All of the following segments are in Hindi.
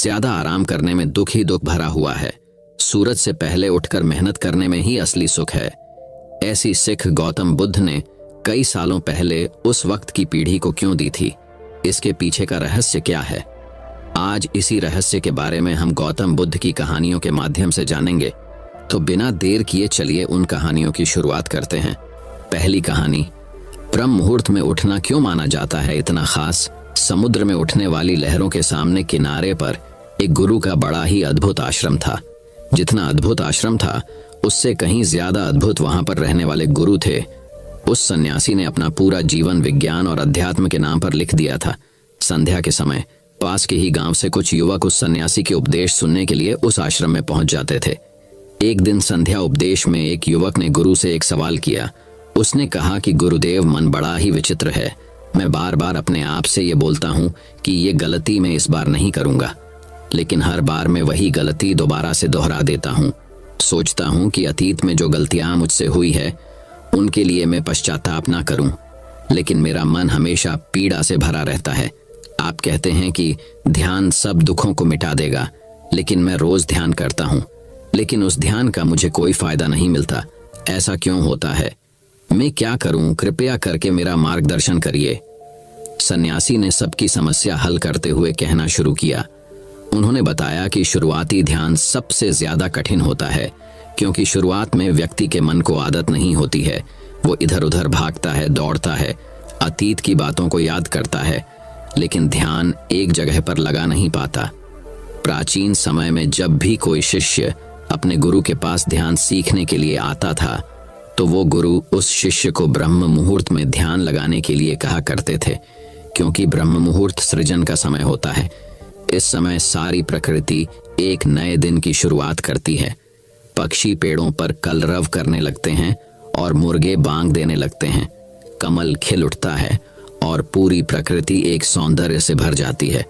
ज्यादा आराम करने में दुख ही दुख भरा हुआ है। सूरज से पहले उठकर मेहनत करने में ही असली सुख है। ऐसी सीख गौतम बुद्ध ने कई सालों पहले उस वक्त की पीढ़ी को क्यों दी थी? इसके पीछे का रहस्य क्या है? आज इसी रहस्य के बारे में हम गौतम बुद्ध की कहानियों के माध्यम से जानेंगे। तो बिना देर किए चलिए उन कहानियों की शुरुआत करते हैं। पहली कहानी, ब्रह्म मुहूर्त में उठना क्यों माना जाता है इतना खास? समुद्र में उठने वाली लहरों के सामने किनारे पर एक गुरु का बड़ा ही अद्भुत आश्रम था। जितना अद्भुत आश्रम था, उससे कहीं ज्यादा अद्भुत वहां पर रहने वाले गुरु थे। उस सन्यासी ने अपना पूरा जीवन विज्ञान और अध्यात्म के नाम पर लिख दिया था। संध्या के समय पास के ही गांव से कुछ युवक उस सन्यासी के उपदेश सुनने के लिए उस आश्रम में पहुंच जाते थे। एक दिन संध्या उपदेश में एक युवक ने गुरु से एक सवाल किया। उसने कहा कि गुरुदेव, मन बड़ा ही विचित्र है। मैं बार बार अपने आप से ये बोलता हूँ कि ये गलती मैं इस बार नहीं करूँगा, लेकिन हर बार मैं वही गलती दोबारा से दोहरा देता हूँ। सोचता हूँ कि अतीत में जो गलतियाँ मुझसे हुई है उनके लिए मैं पश्चाताप ना करूँ, लेकिन मेरा मन हमेशा पीड़ा से भरा रहता है। आप कहते हैं कि ध्यान सब दुखों को मिटा देगा, लेकिन मैं रोज ध्यान करता हूँ, लेकिन उस ध्यान का मुझे कोई फायदा नहीं मिलता। ऐसा क्यों होता है? मैं क्या करूं? कृपया करके मेरा मार्गदर्शन करिए। सन्यासी ने सबकी समस्या हल करते हुए कहना शुरू किया। उन्होंने बताया कि शुरुआती ध्यान सबसे ज्यादा कठिन होता है, क्योंकि शुरुआत में व्यक्ति के मन को आदत नहीं होती है। वो इधर उधर भागता है, दौड़ता है, अतीत की बातों को याद करता है, लेकिन ध्यान एक जगह पर लगा नहीं पाता। प्राचीन समय में जब भी कोई शिष्य अपने गुरु के पास ध्यान सीखने के लिए आता था, तो वो गुरु उस शिष्य को ब्रह्म मुहूर्त में ध्यान लगाने के लिए कहा करते थे, क्योंकि ब्रह्म मुहूर्त सृजन का समय होता है। इस समय सारी प्रकृति एक नए दिन की शुरुआत करती है। पक्षी पेड़ों पर कलरव करने लगते हैं और मुर्गे बांग देने लगते हैं। कमल खिल उठता है और पूरी प्रकृति एक सौंदर्य से भर जाती है।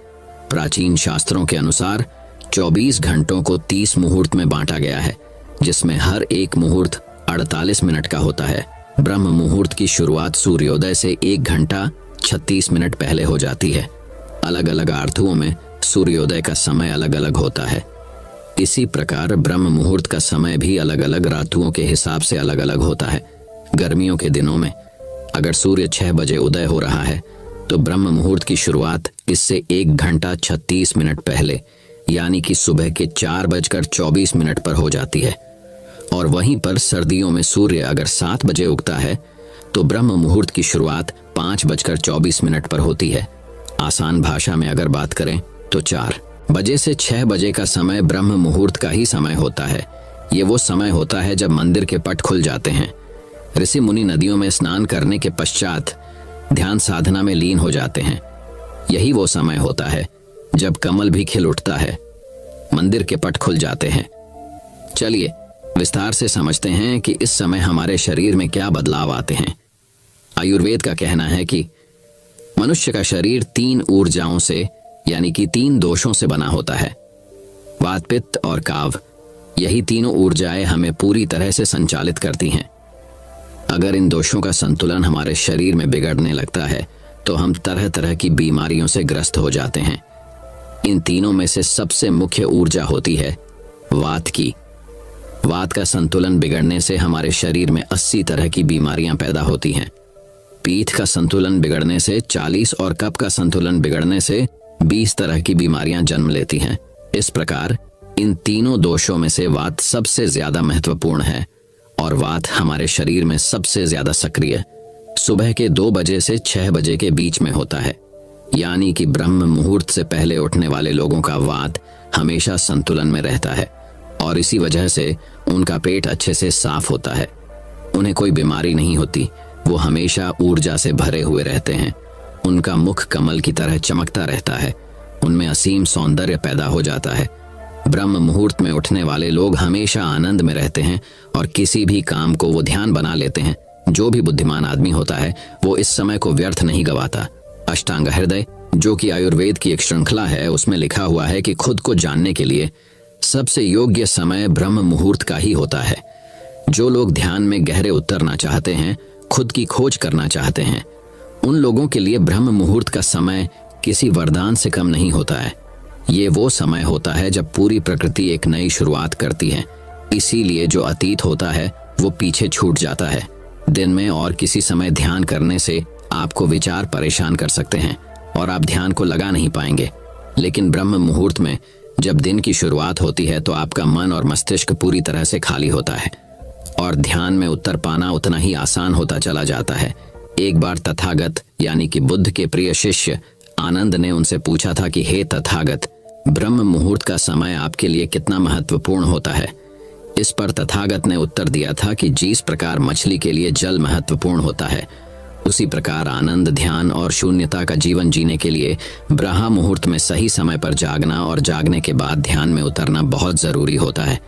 प्राचीन शास्त्रों के अनुसार 24 घंटों को 30 मुहूर्त में बांटा गया है, जिसमें हर एक मुहूर्त 48 मिनट का होता है। ब्रह्म मुहूर्त की शुरुआत सूर्योदय से 1 घंटा 36 मिनट पहले हो जाती है। अलग अलग आर्तों में सूर्योदय का समय अलग अलग होता है। इसी प्रकार ब्रह्म मुहूर्त का समय भी अलग अलग ऋतुओं के हिसाब से अलग अलग होता है। गर्मियों के दिनों में अगर सूर्य 6 बजे उदय हो रहा है, तो ब्रह्म मुहूर्त की शुरुआत इससे 1 घंटा 36 मिनट पहले, यानी कि सुबह के 4:24 पर हो जाती है। और वहीं पर सर्दियों में सूर्य अगर 7 बजे उगता है, तो ब्रह्म मुहूर्त की शुरुआत 5:24 पर होती है। आसान भाषा में अगर बात करें तो 4 बजे से 6 बजे का समय ब्रह्म मुहूर्त का ही समय होता है। ये वो समय होता है जब मंदिर के पट खुल जाते हैं। ऋषि मुनि नदियों में स्नान करने के पश्चात ध्यान साधना में लीन हो जाते हैं। यही वो समय होता है जब कमल भी खिल उठता है, मंदिर के पट खुल जाते हैं। चलिए विस्तार से समझते हैं कि इस समय हमारे शरीर में क्या बदलाव आते हैं। आयुर्वेद का कहना है कि मनुष्य का शरीर 3 ऊर्जाओं से, यानी कि 3 दोषों से बना होता है। वात, पित्त और काव, यही तीनों ऊर्जाएं हमें पूरी तरह से संचालित करती हैं। अगर इन दोषों का संतुलन हमारे शरीर में बिगड़ने लगता है, तो हम तरह तरह की बीमारियों से ग्रस्त हो जाते हैं। इन तीनों में से सबसे मुख्य ऊर्जा होती है वात की। वात का संतुलन बिगड़ने से हमारे शरीर में 80 तरह की बीमारियां पैदा होती हैं। पीठ का संतुलन बिगड़ने से 40 और कफ का संतुलन बिगड़ने से 20 तरह की बीमारियां जन्म लेती हैं। इस प्रकार इन तीनों दोषों में से वात सबसे ज्यादा महत्वपूर्ण है, और वात हमारे शरीर में सबसे ज्यादा सक्रिय सुबह के 2 बजे से 6 बजे के बीच में होता है। यानी कि ब्रह्म मुहूर्त से पहले उठने वाले लोगों का वात हमेशा संतुलन में रहता है, और इसी वजह से उनका पेट अच्छे से साफ होता है। उन्हें कोई बीमारी नहीं होती। वो हमेशा ऊर्जा से भरे हुए रहते हैं। उनका मुख कमल की तरह चमकता रहता है। उनमें असीम सौंदर्य पैदा हो जाता है। ब्रह्म मुहूर्त में उठने वाले लोग हमेशा आनंद में रहते हैं, और किसी भी काम को वो ध्यान बना लेते हैं। जो भी बुद्धिमान आदमी होता है, वो इस समय को व्यर्थ नहीं गवाता। अष्टांग हृदय, जो कि आयुर्वेद की एक श्रृंखला है, उसमें लिखा हुआ है कि खुद को जानने के लिए सबसे योग्य समय ब्रह्म मुहूर्त का ही होता है। जो लोग ध्यान में गहरे उतरना चाहते हैं, खुद की खोज करना चाहते हैं, उन लोगों के लिए ब्रह्म मुहूर्त का समय किसी वरदान से कम नहीं होता है। ये वो समय होता है जब पूरी प्रकृति एक नई शुरुआत करती है। इसीलिए जो अतीत होता है वो पीछे छूट जाता है। दिन में और किसी समय ध्यान करने से आपको विचार परेशान कर सकते हैं और आप ध्यान को लगा नहीं पाएंगे, लेकिन ब्रह्म मुहूर्त में जब दिन की शुरुआत होती है तो आपका मन और मस्तिष्क पूरी तरह से खाली होता है और ध्यान में उत्तर पाना उतना ही आसान होता चला जाता है। एक बार तथागत यानी कि बुद्ध के प्रिय शिष्य आनंद ने उनसे पूछा था कि हे तथागत, ब्रह्म मुहूर्त का समय आपके लिए कितना महत्वपूर्ण होता है। इस पर तथागत ने उत्तर दिया था कि जिस प्रकार मछली के लिए जल महत्वपूर्ण होता है, उसी प्रकार आनंद, ध्यान और शून्यता का जीवन जीने के लिए ब्रह्म मुहूर्त में सही समय पर जागना और जागने के बाद ध्यान में उतरना बहुत जरूरी होता है।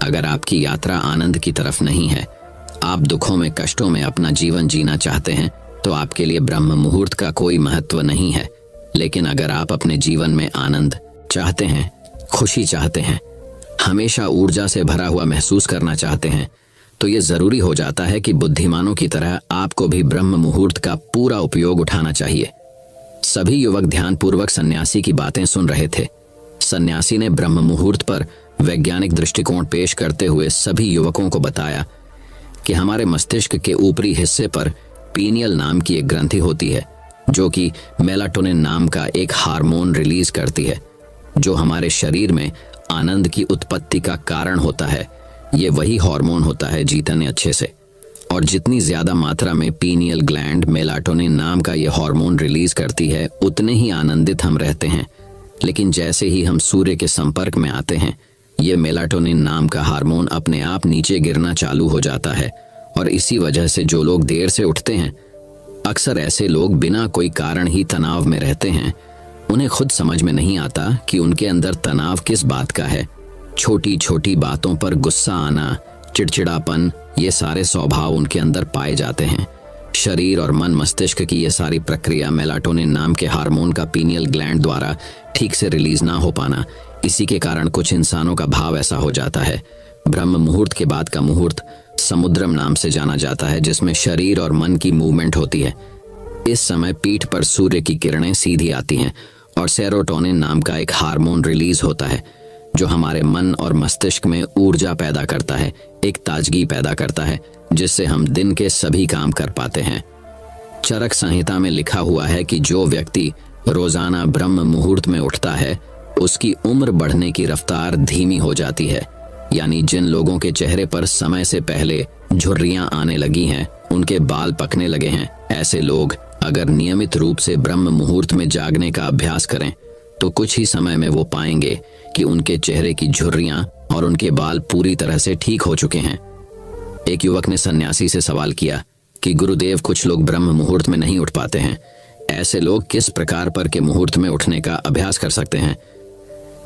अगर आपकी यात्रा आनंद की तरफ नहीं है, आप दुखों में, कष्टों में अपना जीवन जीना चाहते हैं, तो आपके लिए ब्रह्म मुहूर्त का कोई महत्व नहीं है। लेकिन अगर आप अपने जीवन में आनंद चाहते हैं, खुशी चाहते हैं, हमेशा ऊर्जा से भरा हुआ महसूस करना चाहते हैं, तो ये जरूरी हो जाता है कि बुद्धिमानों की तरह आपको भी ब्रह्म मुहूर्त का पूरा उपयोग उठाना चाहिए। सभी युवक ध्यानपूर्वक सन्यासी की बातें सुन रहे थे। सन्यासी ने ब्रह्म मुहूर्त पर वैज्ञानिक दृष्टिकोण पेश करते हुए सभी युवकों को बताया कि हमारे मस्तिष्क के ऊपरी हिस्से पर पीनियल नाम की एक ग्रंथि होती है, जो कि मेलाटोनिन नाम का एक हार्मोन रिलीज करती है, जो हमारे शरीर में आनंद की उत्पत्ति का कारण होता है। ये वही हार्मोन होता है, जीतने अच्छे से। और जितनी ज्यादा मात्रा में पीनियल ग्लैंड मेलाटोनिन नाम का ये हार्मोन रिलीज करती है, उतने ही आनंदित हम रहते हैं। लेकिन जैसे ही हम सूर्य के संपर्क में आते हैं, ये मेलाटोनिन नाम का हार्मोन अपने आप नीचे गिरना चालू हो जाता है। और इसी वजह से जो लोग देर से उठते हैं, अक्सर ऐसे लोग बिना कोई कारण ही तनाव में रहते हैं। उन्हें खुद समझ में नहीं आता कि उनके अंदर तनाव किस बात का है। छोटी छोटी बातों पर गुस्सा आना, चिड़चिड़ापन, ये सारे स्वभाव उनके अंदर पाए जाते हैं। शरीर और मन, मस्तिष्क की ये सारी प्रक्रिया मेलाटोनिन नाम के हार्मोन का पीनियल ग्लैंड द्वारा ठीक से रिलीज ना हो पाना, इसी के कारण कुछ इंसानों का भाव ऐसा हो जाता है। ब्रह्म मुहूर्त के बाद का मुहूर्त समुद्रम नाम से जाना जाता है, जिसमें शरीर और मन की मूवमेंट होती है। इस समय पीठ पर सूर्य की किरणें सीधी आती हैं और सेरोटोनिन नाम का एक हार्मोन रिलीज होता है, जो हमारे मन और मस्तिष्क में ऊर्जा पैदा करता है, एक ताजगी पैदा करता है, जिससे हम दिन के सभी काम कर पाते हैं। चरक संहिता में लिखा हुआ है कि जो व्यक्ति रोजाना ब्रह्म मुहूर्त में उठता है, उसकी उम्र बढ़ने की रफ्तार धीमी हो जाती है। यानी जिन लोगों के चेहरे पर समय से पहले झुर्रियां आने लगी हैं, उनके बाल पकने लगे हैं, ऐसे लोग अगर नियमित रूप से ब्रह्म मुहूर्त में जागने का अभ्यास करें, तो कुछ ही समय में वो पाएंगे कि उनके चेहरे की झुर्रियां और उनके बाल पूरी तरह से ठीक हो चुके हैं। एक युवक ने सन्यासी से सवाल किया कि गुरुदेव, कुछ लोग ब्रह्म मुहूर्त में नहीं उठ पाते हैं, ऐसे लोग किस प्रकार पर के मुहूर्त में उठने का अभ्यास कर सकते हैं?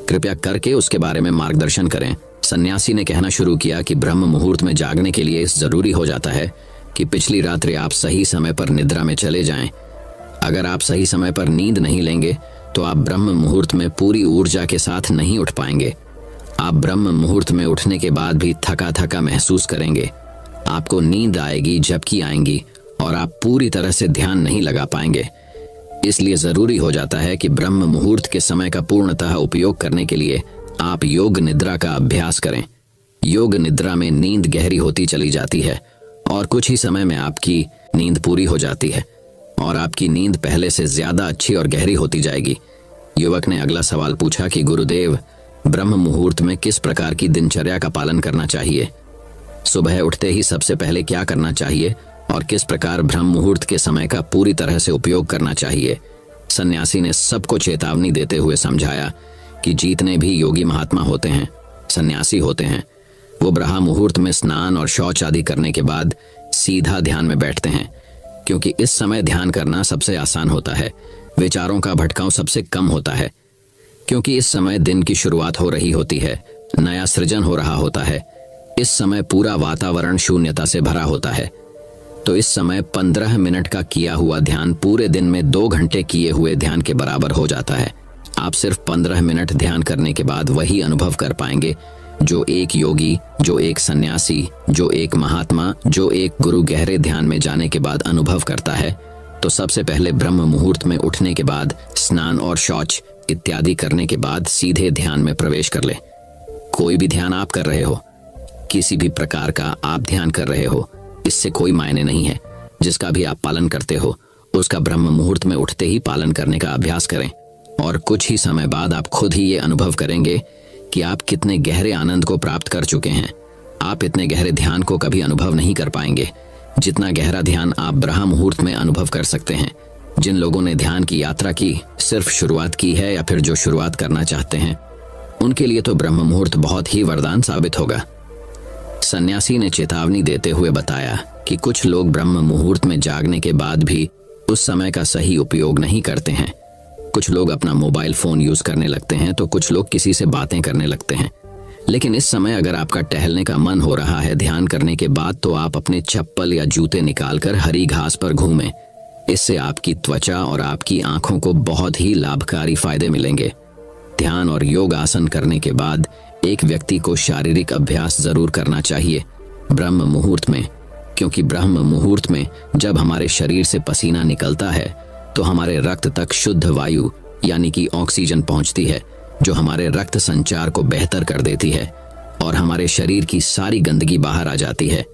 कृपया करके उसके बारे में मार्गदर्शन करें। सन्यासी ने कहना शुरू किया कि ब्रह्म मुहूर्त में जागने के लिए इस जरूरी हो जाता है कि पिछली रात्रि आप सही समय पर निद्रा में चले जाएं। अगर आप सही समय पर नींद नहीं लेंगे तो आप ब्रह्म मुहूर्त में पूरी ऊर्जा के साथ नहीं उठ पाएंगे। आप ब्रह्म मुहूर्त में उठने के बाद भी थका थका महसूस करेंगे। आपको नींद आएगी, झपकी आएंगी और आप पूरी तरह से ध्यान नहीं लगा पाएंगे। इसलिए जरूरी हो जाता है कि ब्रह्म मुहूर्त के समय का पूर्णतः उपयोग करने के लिए आप योग निद्रा का अभ्यास करें। योग निद्रा में नींद गहरी होती चली जाती है और कुछ ही समय में आपकी नींद पूरी हो जाती है और आपकी नींद पहले से ज्यादा अच्छी और गहरी होती जाएगी। युवक ने अगला सवाल पूछा कि गुरुदेव, ब्रह्म मुहूर्त में किस प्रकार की दिनचर्या का पालन करना चाहिए? सुबह उठते ही सबसे पहले क्या करना चाहिए और किस प्रकार ब्रह्म मुहूर्त के समय का पूरी तरह से उपयोग करना चाहिए? सन्यासी ने सबको चेतावनी देते हुए समझाया कि जितने भी योगी महात्मा होते हैं, सन्यासी होते हैं, वो ब्रह्म मुहूर्त में स्नान और शौच आदि करने के बाद सीधा ध्यान में बैठते हैं, क्योंकि इस समय ध्यान करना सबसे आसान होता है। विचारों का भटकाव सबसे कम होता है, क्योंकि इस समय दिन की शुरुआत हो रही होती है, नया सृजन हो रहा होता है। इस समय पूरा वातावरण शून्यता से भरा होता है। तो इस समय 15 मिनट का किया हुआ ध्यान पूरे दिन में 2 घंटे किए हुए ध्यान के बराबर हो जाता है। आप सिर्फ 15 मिनट ध्यान करने के बाद वही अनुभव कर पाएंगे जो एक योगी, जो एक सन्यासी, जो एक महात्मा, जो एक गुरु गहरे ध्यान में जाने के बाद अनुभव करता है। तो सबसे पहले ब्रह्म मुहूर्त में उठने के बाद स्नान और शौच इत्यादि करने के बाद सीधे ध्यान में प्रवेश कर ले। कोई भी ध्यान आप कर रहे हो, किसी भी प्रकार का आप ध्यान कर रहे हो, इससे कोई मायने नहीं है। जिसका भी आप पालन करते हो उसका ब्रह्म मुहूर्त में उठते ही पालन करने का अभ्यास करें और कुछ ही समय बाद आप खुद ही ये अनुभव करेंगे कि आप कितने गहरे आनंद को प्राप्त कर चुके हैं। आप इतने गहरे ध्यान को कभी अनुभव नहीं कर पाएंगे जितना गहरा ध्यान आप ब्रह्म मुहूर्त में अनुभव कर सकते हैं। जिन लोगों ने ध्यान की यात्रा की, सिर्फ शुरुआत की है या फिर जो शुरुआत करना चाहते हैं, उनके लिए तो ब्रह्म मुहूर्त बहुत ही वरदान साबित होगा। सन्यासी ने चेतावनी देते हुए बताया कि कुछ लोग ब्रह्म मुहूर्त में जागने के बाद भी उस समय का सही उपयोग नहीं करते हैं। कुछ लोग अपना मोबाइल फोन यूज करने लगते हैं तो कुछ लोग किसी से बातें करने लगते हैं। लेकिन इस समय अगर आपका टहलने का मन हो रहा है ध्यान करने के बाद, तो आप अपने चप्पल या जूते निकालकर हरी घास पर घूमें। इससे आपकी त्वचा और आपकी आंखों को बहुत ही लाभकारी फायदे मिलेंगे। ध्यान और योग आसन करने के बाद एक व्यक्ति को शारीरिक अभ्यास जरूर करना चाहिए ब्रह्म मुहूर्त में, क्योंकि ब्रह्म मुहूर्त में जब हमारे शरीर से पसीना निकलता है तो हमारे रक्त तक शुद्ध वायु यानी कि ऑक्सीजन पहुंचती है, जो हमारे रक्त संचार को बेहतर कर देती है और हमारे शरीर की सारी गंदगी बाहर आ जाती है।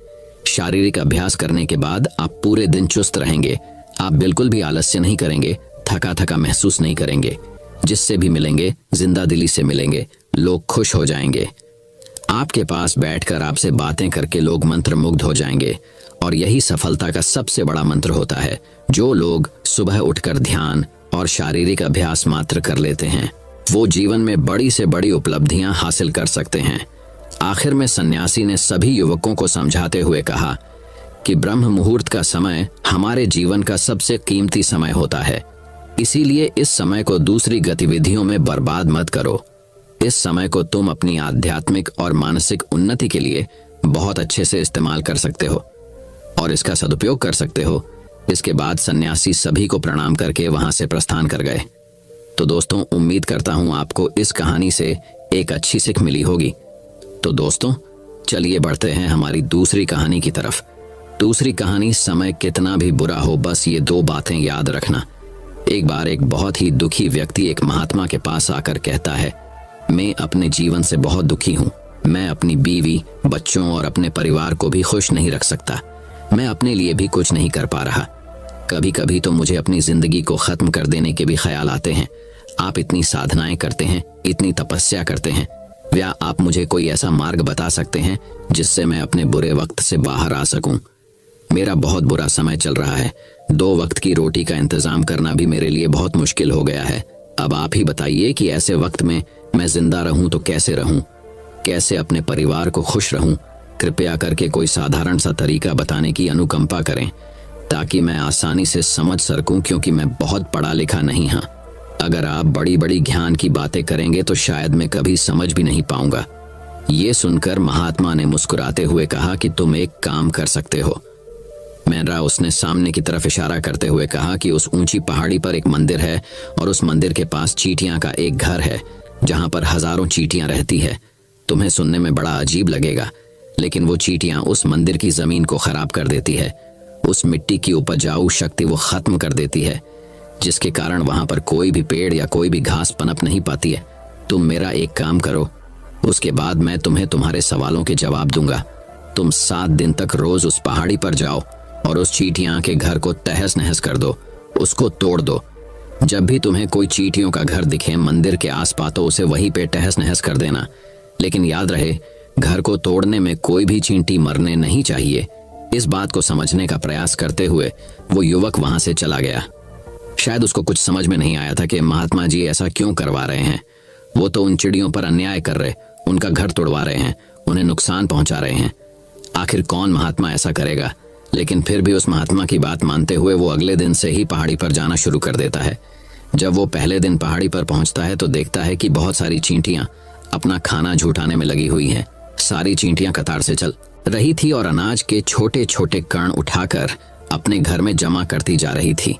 शारीरिक अभ्यास करने के बाद आप पूरे दिन चुस्त रहेंगे। आप बिल्कुल भी आलस्य नहीं करेंगे, थका थका महसूस नहीं करेंगे। जिससे भी मिलेंगे जिंदा दिली से मिलेंगे, लोग खुश हो जाएंगे। आपके पास बैठकर आपसे बातें करके लोग मंत्र मुग्ध हो जाएंगे और यही सफलता का सबसे बड़ा मंत्र होता है। जो लोग सुबह उठकर ध्यान और शारीरिक अभ्यास मात्र कर लेते हैं वो जीवन में बड़ी से बड़ी उपलब्धियां हासिल कर सकते हैं। आखिर में सन्यासी ने सभी युवकों को समझाते हुए कहा कि ब्रह्म मुहूर्त का समय हमारे जीवन का सबसे कीमती समय होता है, इसीलिए इस समय को दूसरी गतिविधियों में बर्बाद मत करो। इस समय को तुम अपनी आध्यात्मिक और मानसिक उन्नति के लिए बहुत अच्छे से इस्तेमाल कर सकते हो और इसका सदुपयोग कर सकते हो। इसके बाद सन्यासी सभी को प्रणाम करके वहां से प्रस्थान कर गए। तो दोस्तों, उम्मीद करता हूं आपको इस कहानी से एक अच्छी सीख मिली होगी। तो दोस्तों, चलिए बढ़ते हैं हमारी दूसरी कहानी की तरफ। दूसरी कहानी, समय कितना भी बुरा हो, बस ये दो बातें याद रखना। एक बार एक बहुत ही दुखी व्यक्ति एक महात्मा के पास आकर कहता है, मैं अपने जीवन से बहुत दुखी हूँ। मैं अपनी बीवी, बच्चों और अपने परिवार को भी खुश नहीं रख सकता। मैं अपने लिए भी कुछ नहीं कर पा रहा। कभी कभी तो मुझे अपनी जिंदगी को खत्म कर देने के भी ख्याल आते हैं। आप इतनी साधनाएं करते हैं, इतनी तपस्या करते हैं, क्या आप मुझे कोई ऐसा मार्ग बता सकते हैं जिससे मैं अपने बुरे वक्त से बाहर आ सकूं? मेरा बहुत बुरा समय चल रहा है। 2 वक्त की रोटी का इंतजाम करना भी मेरे लिए बहुत मुश्किल हो गया है। अब आप ही बताइए कि ऐसे वक्त में मैं जिंदा रहूं तो कैसे रहूं, कैसे अपने परिवार को खुश रहूं? कृपया करके कोई साधारण सा तरीका बताने की अनुकंपा करें ताकि मैं आसानी से समझ सकूं, क्योंकि मैं बहुत पढ़ा लिखा नहीं हूं। अगर आप बड़ी बड़ी ज्ञान की बातें करेंगे तो शायद मैं कभी समझ भी नहीं पाऊंगा। ये सुनकर महात्मा ने मुस्कुराते हुए कहा कि तुम एक काम कर सकते हो। मेरा उसने सामने की तरफ इशारा करते हुए कहा कि उस ऊंची पहाड़ी पर एक मंदिर है और उस मंदिर के पास चींटियां का एक घर है जहां पर हजारों चींटियां रहती है। तुम्हें सुनने में बड़ा अजीब लगेगा, लेकिन वो चींटियां उस मंदिर की जमीन को खराब कर देती है। उस मिट्टी की उपजाऊ शक्ति वो खत्म कर देती है, जिसके कारण वहां पर कोई भी पेड़ या कोई भी घास पनप नहीं पाती है। तुम मेरा एक काम करो, उसके बाद मैं तुम्हें तुम्हारे सवालों के जवाब दूंगा। तुम 7 दिन तक रोज उस पहाड़ी पर जाओ और उस चींटियां के घर को तहस नहस कर दो, उसको तोड़ दो। जब भी तुम्हें कोई चींटियों का घर दिखे मंदिर के आसपास, तो उसे वहीं पे तहस नहस कर देना। लेकिन याद रहे, घर को तोड़ने में कोई भी चींटी मरने नहीं चाहिए। इस बात को समझने का प्रयास करते हुए वो युवक वहां से चला गया। शायद उसको कुछ समझ में नहीं आया था कि महात्मा जी ऐसा क्यों करवा रहे हैं। वो तो उन चिड़ियों पर अन्याय कर रहे, उनका घर तोड़वा रहे हैं, उन्हें नुकसान पहुंचा रहे हैं। आखिर कौन महात्मा ऐसा करेगा? लेकिन फिर भी उस महात्मा की बात मानते हुए वो अगले दिन से ही पहाड़ी पर जाना शुरू कर देता है। जब वो पहले दिन पहाड़ी पर पहुंचता है तो देखता है कि बहुत सारी चींटियां अपना खाना जुटाने में लगी हुई हैं। सारी चींटियां कतार से चल रही थी और अनाज के छोटे छोटे कण उठाकर अपने घर में जमा करती जा रही थी।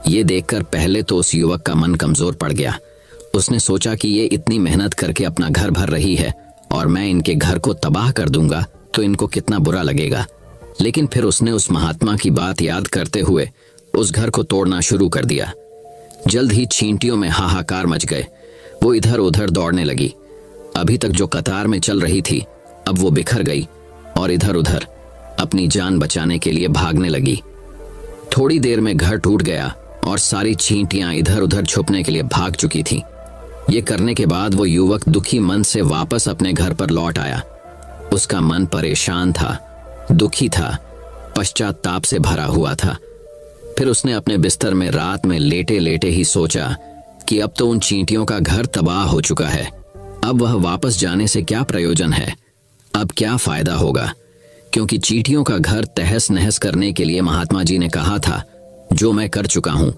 ये देखकर पहले तो उस युवक का मन कमजोर पड़ गया। उसने सोचा कि ये इतनी मेहनत करके अपना घर भर रही है और मैं इनके घर को तबाह कर दूंगा तो इनको कितना बुरा लगेगा। लेकिन फिर उसने उस महात्मा की बात याद करते हुए उस घर को तोड़ना शुरू कर दिया। जल्द ही चींटियों में हाहाकार मच गए। वो इधर उधर दौड़ने लगी। अभी तक जो कतार में चल रही थी अब वो बिखर गई और इधर उधर अपनी जान बचाने के लिए भागने लगी। थोड़ी देर में घर टूट गया और सारी चींटियां इधर उधर छुपने के लिए भाग चुकी थीं। ये करने के बाद वो युवक दुखी मन से वापस अपने घर पर लौट आया। उसका मन परेशान था, दुखी था, पश्चाताप से भरा हुआ था। फिर उसने अपने बिस्तर में रात में लेटे लेटे ही सोचा कि अब तो उन चींटियों का घर तबाह हो चुका है। अब वह वापस जाने से क्या प्रयोजन है, अब क्या फायदा होगा, क्योंकि चींटियों का घर तहस नहस करने के लिए महात्मा जी ने कहा था, जो मैं कर चुका हूं।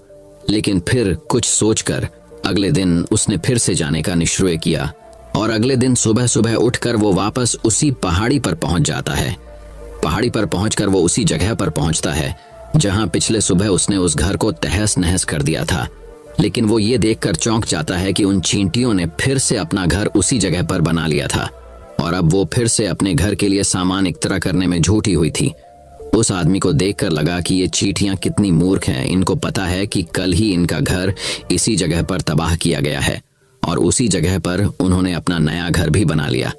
लेकिन फिर कुछ सोचकर अगले दिन उसने फिर से जाने का निश्चय किया और अगले दिन सुबह सुबह उठकर वो वापस उसी पहाड़ी पर पहुंच जाता है। पहाड़ी पर पहुंचकर वो उसी जगह पर पहुंचता है जहां पिछले सुबह उसने उस घर को तहस नहस कर दिया था। लेकिन वो ये देखकर चौंक जाता है कि उन चींटियों ने फिर से अपना घर उसी जगह पर बना लिया था और अब वो फिर से अपने घर के लिए सामान इकट्ठा करने में जुटी हुई थी। उस आदमी को देखकर लगा कि ये चींटियां कितनी मूर्ख हैं। इनको पता है कि कल ही इनका घर इसी जगह पर तबाह किया गया है और उसी जगह पर उन्होंने अपना नया घर भी बना लिया।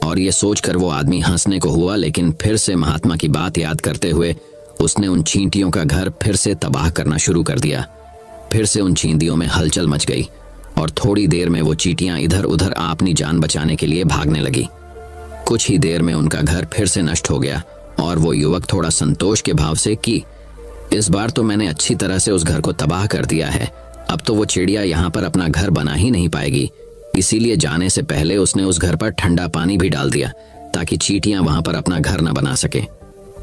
और ये सोचकर वो आदमी हंसने को हुआ, लेकिन फिर से महात्मा की बात याद करते हुए उसने उन चींटियों का घर फिर से तबाह करना शुरू कर दिया। फिर से उन चींटियों में हलचल मच गई और थोड़ी देर में वो चींटियां इधर उधर अपनी जान बचाने के लिए भागने लगी। कुछ ही देर में उनका घर फिर से नष्ट हो गया और वो युवक थोड़ा संतोष के भाव से कि इस बार तो मैंने अच्छी तरह से उस घर को तबाह कर दिया है, अब तो वो चिड़िया यहाँ पर अपना घर बना ही नहीं पाएगी। इसीलिए जाने से पहले उसने उस घर पर ठंडा पानी भी डाल दिया ताकि चींटियां वहां पर अपना घर न बना सके।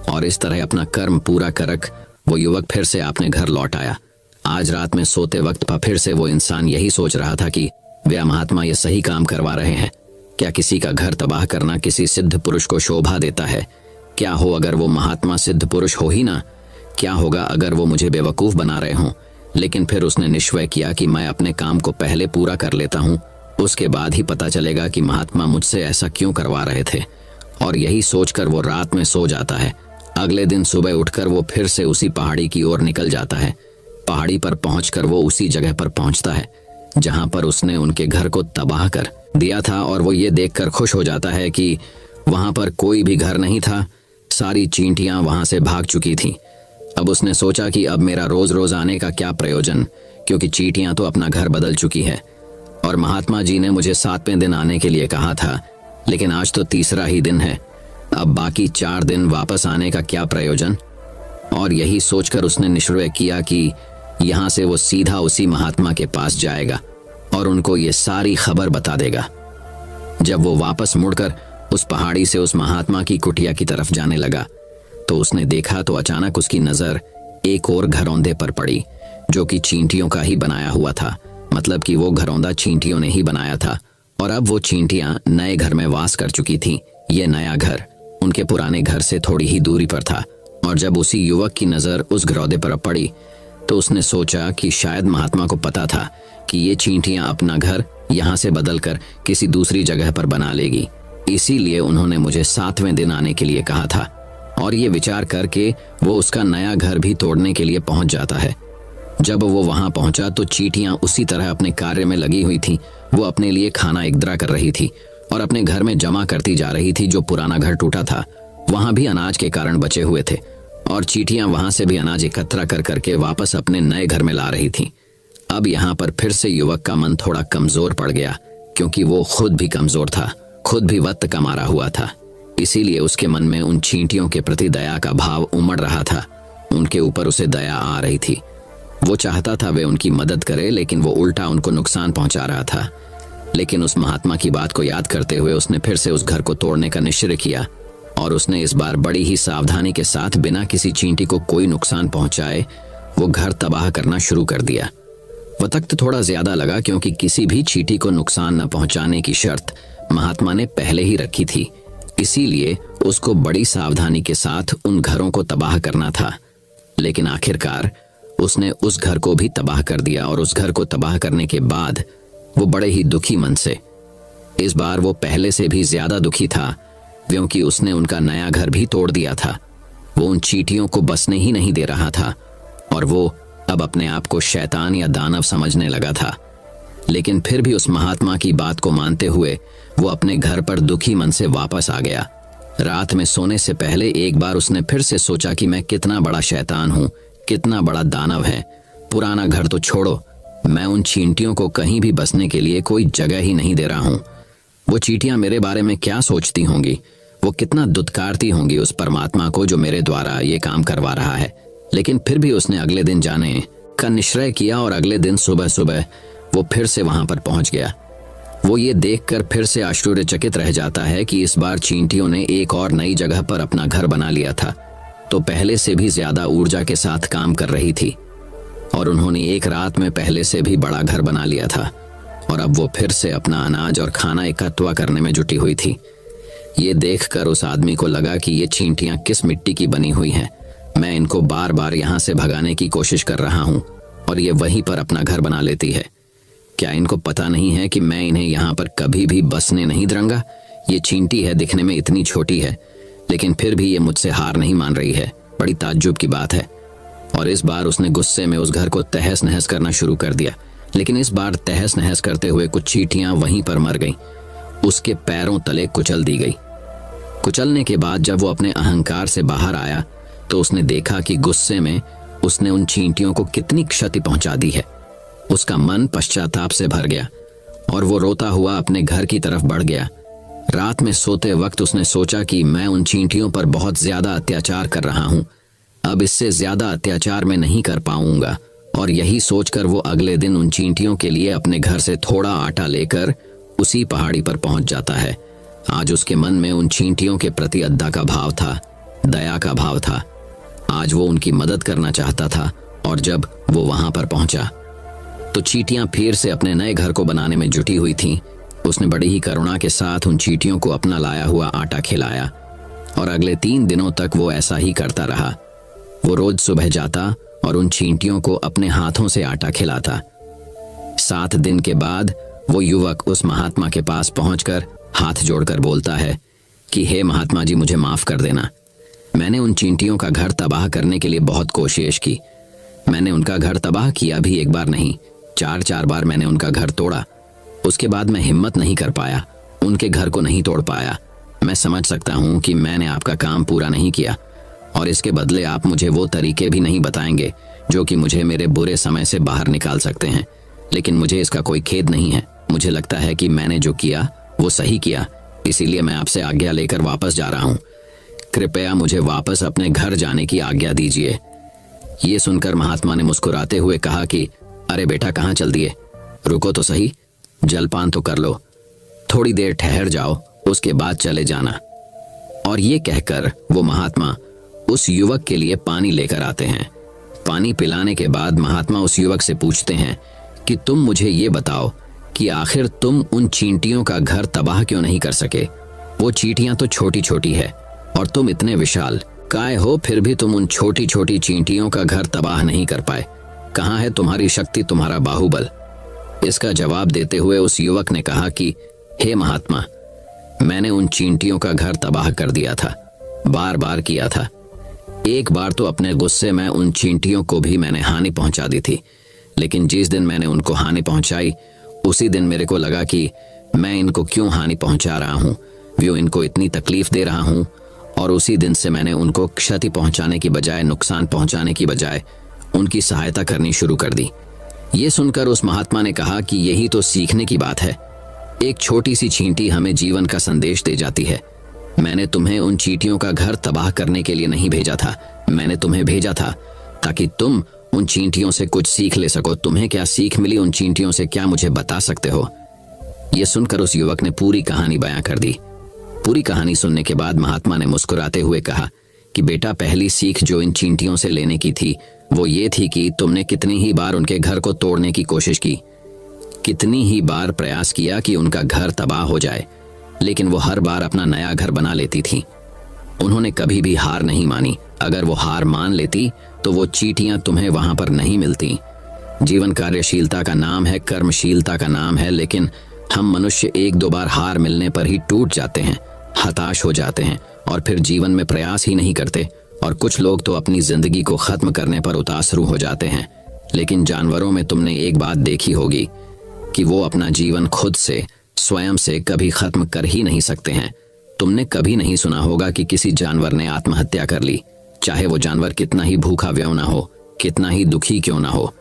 और इस तरह अपना कर्म पूरा करक वो युवक फिर से अपने घर लौट आया। आज रात में सोते वक्त पर फिर से वो इंसान यही सोच रहा था कि वे महात्मा ये सही काम करवा रहे हैं। क्या किसी का घर तबाह करना किसी सिद्ध पुरुष को शोभा देता है? क्या हो अगर वो महात्मा सिद्ध पुरुष हो ही ना? क्या होगा अगर वो मुझे बेवकूफ बना रहे हों? लेकिन फिर उसने निश्चय किया कि मैं अपने काम को पहले पूरा कर लेता हूँ, उसके बाद ही पता चलेगा कि महात्मा मुझसे ऐसा क्यों करवा रहे थे। और यही सोचकर वो रात में सो जाता है। अगले दिन सुबह उठकर वो फिर से उसी पहाड़ी की ओर निकल जाता है। पहाड़ी पर पहुंचकर वो उसी जगह पर पहुंचता है जहां पर उसने उनके घर को तबाह कर दिया था और वो ये देखकर खुश हो जाता है कि वहां पर कोई भी घर नहीं था। सारी चींटियां वहां से भाग चुकी थीं। अब उसने सोचा कि अब मेरा रोज रोज आने का क्या प्रयोजन, क्योंकि चींटियां तो अपना घर बदल चुकी है और महात्मा जी ने मुझे 7वें दिन आने के लिए कहा था, लेकिन आज तो तीसरा ही दिन है। अब बाकी 4 दिन वापस आने का क्या प्रयोजन? और यही सोचकर उसने निश्चय किया कि यहाँ से वो सीधा उसी महात्मा के पास जाएगा और उनको ये सारी खबर बता देगा। जब वो वापस मुड़कर उस पहाड़ी से उस महात्मा की कुटिया की तरफ जाने लगा तो उसने देखा तो अचानक उसकी नजर एक और घरौंदे पर पड़ी जो कि चींटियों का ही बनाया हुआ था। मतलब कि वो घरौंदा चींटियों ने ही बनाया था और अब वो चींटियां नए घर में वास कर चुकी थीं। ये नया घर उनके पुराने घर से थोड़ी ही दूरी पर था और जब उसी युवक की नजर उस घरौंदे पर पड़ी तो उसने सोचा कि शायद महात्मा को पता था कि ये चींटियां अपना घर यहाँ से बदलकर किसी दूसरी जगह पर बना लेगी, इसीलिए उन्होंने मुझे 7वें दिन आने के लिए कहा था। और ये विचार करके वो उसका नया घर भी तोड़ने के लिए पहुंच जाता है। जब वो वहां पहुंचा तो चींटियां उसी तरह अपने कार्य में लगी हुई थीं। वो अपने लिए खाना इकट्ठा कर रही थी और अपने घर में जमा करती जा रही थी। जो पुराना घर टूटा था वहां भी अनाज के कारण बचे हुए थे और चींटियां वहां से भी अनाज इकट्ठा कर करके वापस अपने नए घर में ला रही थीं। अब यहाँ पर फिर से युवक का मन थोड़ा कमजोर पड़ गया, क्योंकि वो खुद भी कमजोर था, खुद भी वक्त का मारा हुआ था। इसीलिए उसके मन में उन चींटियों के प्रति दया का भाव उमड़ रहा था। उनके ऊपर उसे दया आ रही थी। वो चाहता था वे उनकी मदद करे, लेकिन वो उल्टा उनको नुकसान पहुंचा रहा था। लेकिन उस महात्मा की बात को याद करते हुए उसने फिर से उस घर को तोड़ने का निश्चय किया और उसने इस बार बड़ी ही सावधानी के साथ बिना किसी चींटी को कोई नुकसान पहुंचाए वो घर तबाह करना शुरू कर दिया। वक्त थोड़ा ज्यादा लगा, क्योंकि किसी भी चींटी को नुकसान न पहुंचाने की शर्त महात्मा ने पहले ही रखी थी। इसीलिए उसको बड़ी सावधानी के साथ उन घरों को तबाह करना था। लेकिन आखिरकार उसने उस घर को भी तबाह कर दिया और उस घर को तबाह करने के बाद वो बड़े ही दुखी मन से, इस बार वो पहले से भी ज्यादा दुखी था, क्योंकि उसने उनका नया घर भी तोड़ दिया था। वो उन चींटियों को बसने ही नहीं दे रहा था और वो अब अपने आप को शैतान या दानव समझने लगा था। लेकिन फिर भी उस महात्मा की बात को मानते हुए वो अपने घर पर दुखी मन से वापस आ गया। रात में सोने से पहले एक बार उसने फिर से सोचा कि मैं कितना बड़ा शैतान हूँ, कितना बड़ा दानव है। पुराना घर तो छोड़ो, मैं उन चींटियों को कहीं भी बसने के लिए कोई जगह ही नहीं दे रहा हूँ। वो चींटियां मेरे बारे में क्या सोचती होंगी, वो कितना दुत्कारती होंगी उस परमात्मा को जो मेरे द्वारा ये काम करवा रहा है। लेकिन फिर भी उसने अगले दिन जाने का निश्चय किया और अगले दिन सुबह सुबह वो फिर से वहां पर पहुंच गया। वो ये देखकर फिर से आश्चर्यचकित रह जाता है कि इस बार चींटियों ने एक और नई जगह पर अपना घर बना लिया था, तो पहले से भी ज्यादा ऊर्जा के साथ काम कर रही थी और उन्होंने एक रात में पहले से भी बड़ा घर बना लिया था और अब वो फिर से अपना अनाज और खाना इकट्ठा करने में जुटी हुई थी। ये देखकर उस आदमी को लगा कि ये चींटियां किस मिट्टी की बनी हुई हैं। मैं इनको बार बार यहाँ से भगाने की कोशिश कर रहा हूँ और ये वहीं पर अपना घर बना लेती है। क्या इनको पता नहीं है कि मैं इन्हें यहाँ पर कभी भी बसने नहीं दूंगा? ये चींटी है, दिखने में इतनी छोटी है, लेकिन फिर भी ये मुझसे हार नहीं मान रही है। बड़ी ताज्जुब की बात है। और इस बार उसने गुस्से में उस घर को तहस नहस करना शुरू कर दिया। लेकिन इस बार तहस नहस करते हुए कुछ चींटियां वहीं पर मर गईं। उसके पैरों तले कुचल दी गई। कुचलने के बाद जब वो अपने अहंकार से बाहर आया तो उसने देखा कि गुस्से में उसने उन चींटियों को कितनी क्षति पहुंचा दी है। उसका मन पश्चाताप से भर गया और वो रोता हुआ अपने घर की तरफ बढ़ गया। रात में सोते वक्त उसने सोचा कि मैं उन चींटियों पर बहुत ज्यादा अत्याचार कर रहा हूं, अब इससे ज्यादा अत्याचार मैं नहीं कर पाऊंगा। और यही सोचकर वो अगले दिन उन चींटियों के लिए अपने घर से थोड़ा आटा लेकर उसी पहाड़ी पर पहुंच जाता है। आज उसके मन में उन चींटियों के प्रति अद्दा का भाव था, दया का भाव था। आज वो उनकी मदद करना चाहता था। और जब वो वहां पर पहुंचा तो चींटियां फिर से अपने नए घर को बनाने में जुटी हुई थीं। उसने बड़ी ही करुणा के साथ उन चींटियों को अपना लाया हुआ आटा खिलाया और अगले 3 दिनों तक वो ऐसा ही करता रहा। वो रोज सुबह जाता और उन चींटियों को अपने हाथों से आटा खिलाता। 7 दिन के बाद वो युवक उस महात्मा के पास पहुंचकर हाथ जोड़कर बोलता है कि हे महात्मा जी, मुझे माफ कर देना। मैंने उन चींटियों का घर तबाह करने के लिए बहुत कोशिश की। मैंने उनका घर तबाह किया भी एक बार नहीं, 4 बार मैंने उनका घर तोड़ा। उसके बाद मैं हिम्मत नहीं कर पाया, उनके घर को नहीं तोड़ पाया। मैं समझ सकता हूं कि मैंने आपका काम पूरा नहीं किया और इसके बदले आप मुझे वो तरीके भी नहीं बताएंगे जो कि मुझे मेरे बुरे समय से बाहर निकाल सकते हैं। लेकिन मुझे इसका कोई खेद नहीं है। मुझे लगता है कि मैंने जो किया वो सही किया, इसीलिए मैं आपसे आज्ञा लेकर वापस जा रहा हूँ। कृपया मुझे वापस अपने घर जाने की आज्ञा दीजिए। ये सुनकर महात्मा ने मुस्कुराते हुए कहा कि अरे बेटा, कहाँ चल दिए? रुको तो सही, जलपान तो कर लो, थोड़ी देर ठहर जाओ, उसके बाद चले जाना। और ये कहकर वो महात्मा उस युवक के लिए पानी लेकर आते हैं। पानी पिलाने के बाद महात्मा उस युवक से पूछते हैं कि तुम मुझे ये बताओ कि आखिर तुम उन चींटियों का घर तबाह क्यों नहीं कर सके? वो चींटियां तो छोटी छोटी है और तुम इतने विशाल काय हो, फिर भी तुम उन छोटी छोटी चींटियों का घर तबाह नहीं कर पाए। कहाँ है तुम्हारी शक्ति, तुम्हारा बाहुबल? इसका जवाब देते हुए उस युवक ने कहा कि हे महात्मा, मैंने उन चींटियों का घर तबाह कर दिया था, बार बार किया था। एक बार तो अपने गुस्से में उन चींटियों को भी मैंने हानि पहुंचा दी थी, लेकिन जिस दिन मैंने उनको हानि पहुंचाई उसी दिन मेरे को लगा कि मैं इनको क्यों हानि पहुंचा रहा हूं, क्यों इनको इतनी तकलीफ दे रहा हूं। और उसी दिन से मैंने उनको क्षति पहुंचाने की बजाय, नुकसान पहुंचाने की बजाय उनकी सहायता करनी शुरू कर दी। ये सुनकर उस महात्मा ने कहा कि यही तो सीखने की बात है। एक छोटी सी चींटी हमें जीवन का संदेश दे जाती है। मैंने तुम्हें उन चींटियों का घर तबाह करने के लिए नहीं भेजा था, मैंने तुम्हें भेजा था ताकि तुम उन चींटियों से कुछ सीख ले सको। तुम्हें क्या सीख मिली उन चींटियों से, क्या मुझे बता सकते हो? यह सुनकर उस युवक ने पूरी कहानी बयां कर दी। पूरी कहानी सुनने के बाद महात्मा ने मुस्कुराते हुए कहा कि बेटा, पहली सीख जो इन चींटियों से लेने की थी वो ये थी कि तुमने कितनी ही बार उनके घर को तोड़ने की कोशिश की, कितनी ही बार प्रयास किया कि उनका घर तबाह हो जाए, लेकिन वो हर बार अपना नया घर बना लेती थी। उन्होंने कभी भी हार नहीं मानी। अगर वो हार मान लेती तो वो चींटियां तुम्हें वहां पर नहीं मिलती। जीवन कार्यशीलता का नाम है, कर्मशीलता का नाम है, लेकिन हम मनुष्य 1-2 बार हार मिलने पर ही टूट जाते हैं, हताश हो जाते हैं और फिर जीवन में प्रयास ही नहीं करते। और कुछ लोग तो अपनी जिंदगी को खत्म करने पर उतासरू हो जाते हैं। लेकिन जानवरों में तुमने एक बात देखी होगी कि वो अपना जीवन खुद से, स्वयं से कभी खत्म कर ही नहीं सकते हैं। तुमने कभी नहीं सुना होगा कि किसी जानवर ने आत्महत्या कर ली, चाहे वो जानवर कितना ही भूखा व्यव ना हो, कितना ही दुखी क्यों ना हो,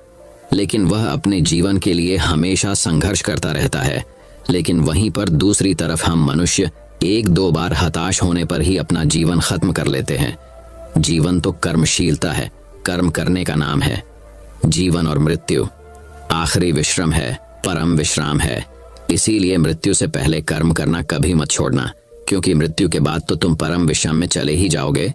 लेकिन वह अपने जीवन के लिए हमेशा संघर्ष करता रहता है। लेकिन वहीं पर दूसरी तरफ हम मनुष्य एक दो बार हताश होने पर ही अपना जीवन खत्म कर लेते हैं। जीवन तो कर्मशीलता है, कर्म करने का नाम है। जीवन और मृत्यु आखिरी विश्राम है, परम विश्राम है। इसीलिए मृत्यु से पहले कर्म करना कभी मत छोड़ना, क्योंकि मृत्यु के बाद तो तुम परम विश्राम में चले ही जाओगे।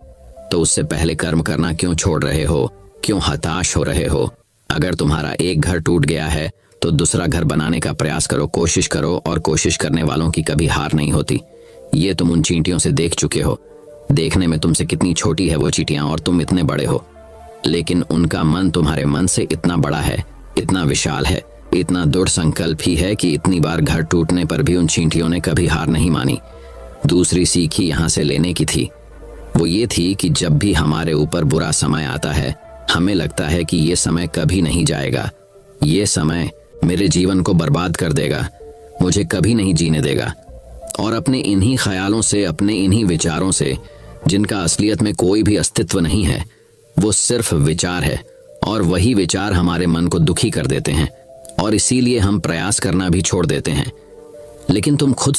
तो उससे पहले कर्म करना क्यों छोड़ रहे हो, क्यों हताश हो रहे हो? अगर तुम्हारा एक घर टूट गया है तो दूसरा घर बनाने का प्रयास करो, कोशिश करो, और कोशिश करने वालों की कभी हार नहीं होती। ये तुम उन चींटियों से देख चुके हो। देखने में तुमसे कितनी छोटी है वो चींटियां और तुम इतने बड़े हो, लेकिन उनका मन तुम्हारे मन से इतना बड़ा है, इतना विशाल है, इतना दृढ़ संकल्प ही है कि इतनी बार घर टूटने पर भी उन चींटियों ने कभी हार नहीं मानी। दूसरी सीख ही यहाँ से लेने की थी। वो ये थी कि जब भी हमारे ऊपर बुरा समय आता है, हमें लगता है कि ये समय कभी नहीं जाएगा, ये समय मेरे जीवन को बर्बाद कर देगा, मुझे कभी नहीं जीने देगा। और अपने इन्हीं ख्यालों से, अपने इन्हीं विचारों से, जिनका असलियत में कोई भी अस्तित्व नहीं है, वो सिर्फ विचार है, और वही विचार हमारे मन को दुखी कर देते हैं, और इसीलिए हम प्रयास करना भी छोड़ देते हैं। लेकिन तुम खुद